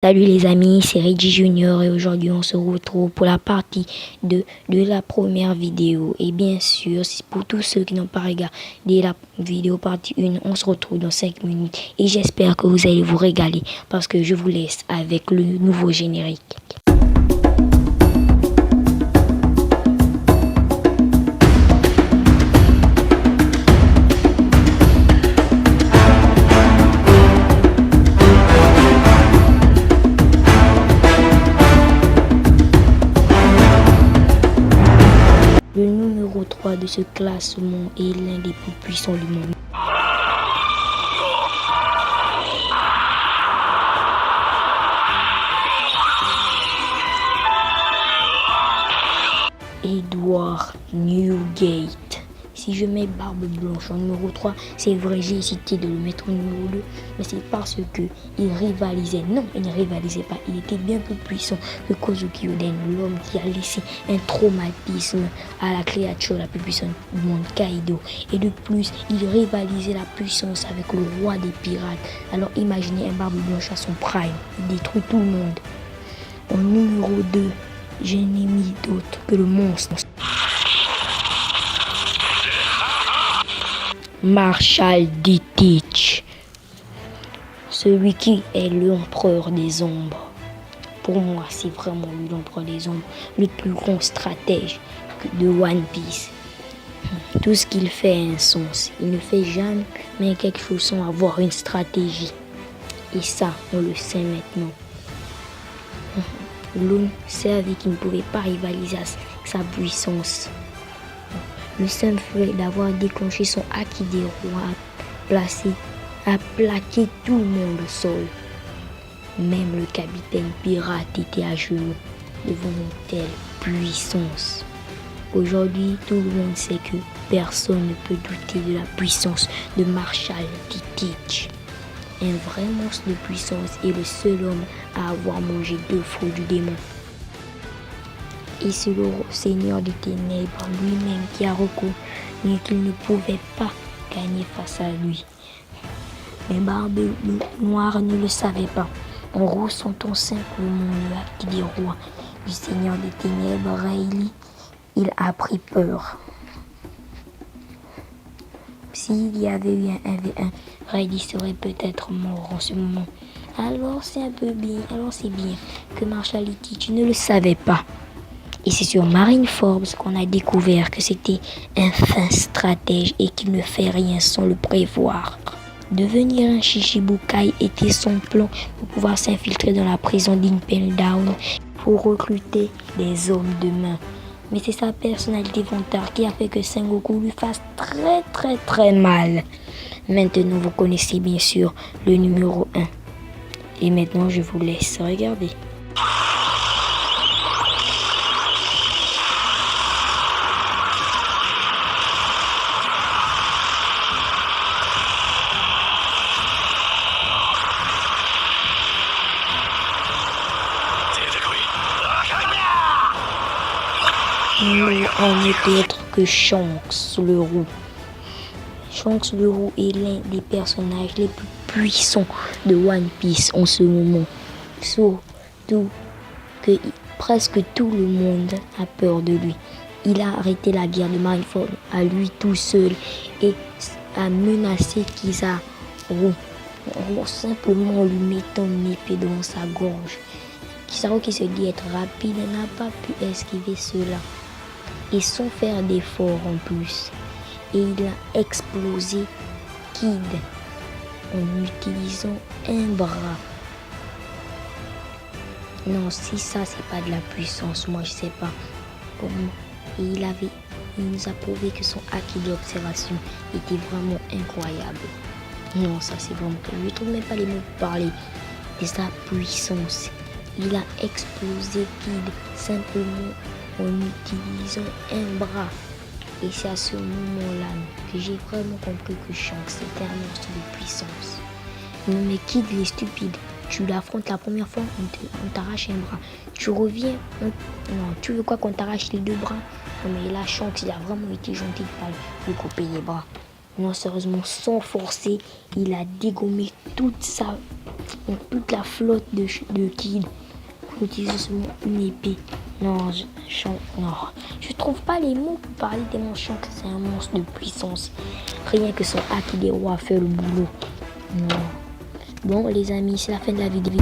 Salut les amis, c'est Reggie Junior et aujourd'hui on se retrouve pour la partie 2 de la première vidéo. Et bien sûr, pour tous ceux qui n'ont pas regardé la vidéo partie 1, on se retrouve dans 5 minutes. Et j'espère que vous allez vous régaler parce que je vous laisse avec le nouveau générique. Le numéro 3 de ce classement est l'un des plus puissants du monde. Edward Newgate. Si je mets Barbe Blanche en numéro 3, c'est vrai, j'ai hésité de le mettre en numéro 2, mais c'est parce que il rivalisait. Non, il ne rivalisait pas. Il était bien plus puissant que Kozuki Oden, l'homme qui a laissé un traumatisme à la créature la plus puissante du monde, Kaido. Et de plus, il rivalisait la puissance avec le roi des pirates. Alors imaginez un Barbe Blanche à son prime. Il détruit tout le monde. En numéro 2, je n'ai mis d'autre que le monstre. Marshall D. Teach, celui qui est l'empereur des ombres. Pour moi, c'est vraiment lui l'empereur des ombres, le plus grand stratège de One Piece. Tout ce qu'il fait a un sens. Il ne fait jamais quelque chose sans avoir une stratégie. Et ça, on le sait maintenant. L'homme savait qu'il ne pouvait pas rivaliser sa puissance. Le simple fait d'avoir déclenché son Haki des rois a plaqué tout le monde au sol. Même le capitaine pirate était à genoux devant une telle puissance. Aujourd'hui, tout le monde sait que personne ne peut douter de la puissance de Marshall D. Teach. Un vrai monstre de puissance et le seul homme à avoir mangé 2 fruits du démon. Et c'est le Seigneur des Ténèbres lui-même qui a reconnu qu'il ne pouvait pas gagner face à lui. Mais Barbe Noire ne le savait pas. En ressentant simplement le Haki des rois du Seigneur des Ténèbres, Rayleigh, il a pris peur. S'il y avait eu un 1v1, Rayleigh serait peut-être mort en ce moment. Alors c'est bien que Marshall D. Teach ne le savait pas. Et c'est sur Marineford qu'on a découvert que c'était un fin stratège et qu'il ne fait rien sans le prévoir. Devenir un Shichibukai était son plan pour pouvoir s'infiltrer dans la prison d'Impel Down pour recruter des hommes de main. Mais c'est sa personnalité vantard qui a fait que Sengoku lui fasse très mal. Maintenant, vous connaissez bien sûr le numéro 1. Et maintenant, je vous laisse regarder. On n'est autre que Shanks le Roux. Shanks le Roux est l'un des personnages les plus puissants de One Piece en ce moment. Surtout que presque tout le monde a peur de lui. Il a arrêté la guerre de Marineford à lui tout seul et a menacé Kizaru en simplement lui mettant une épée dans sa gorge. Kizaru, qui se dit être rapide, n'a pas pu esquiver cela. Et sans faire d'effort en plus. Et il a explosé Kid en utilisant un bras. Non, si ça c'est pas de la puissance, moi je sais pas comment. Et il nous a prouvé que son Haki d'observation était vraiment incroyable. Non, ça c'est vraiment que je ne trouve même pas les mots pour parler de sa puissance. Il a explosé Kid simplement en utilisant un bras. Et c'est à ce moment-là que j'ai vraiment compris que Shanks était un monstre de puissance. Non mais Kid, il est stupide. Tu l'affrontes la première fois, on t'arrache un bras. Tu reviens, non, tu veux quoi qu'on t'arrache les 2 bras? Non mais là, Shanks, il a vraiment été gentil de pas lui couper les bras. Non, sérieusement, sans forcer, il a dégommé toute la flotte de Kid en utilisant seulement une épée. Non, non, je trouve pas les mots pour parler tellement je sens que c'est un monstre de puissance. Rien que son haki des rois fait le boulot. Non. Bon, les amis, c'est la fin de la vidéo.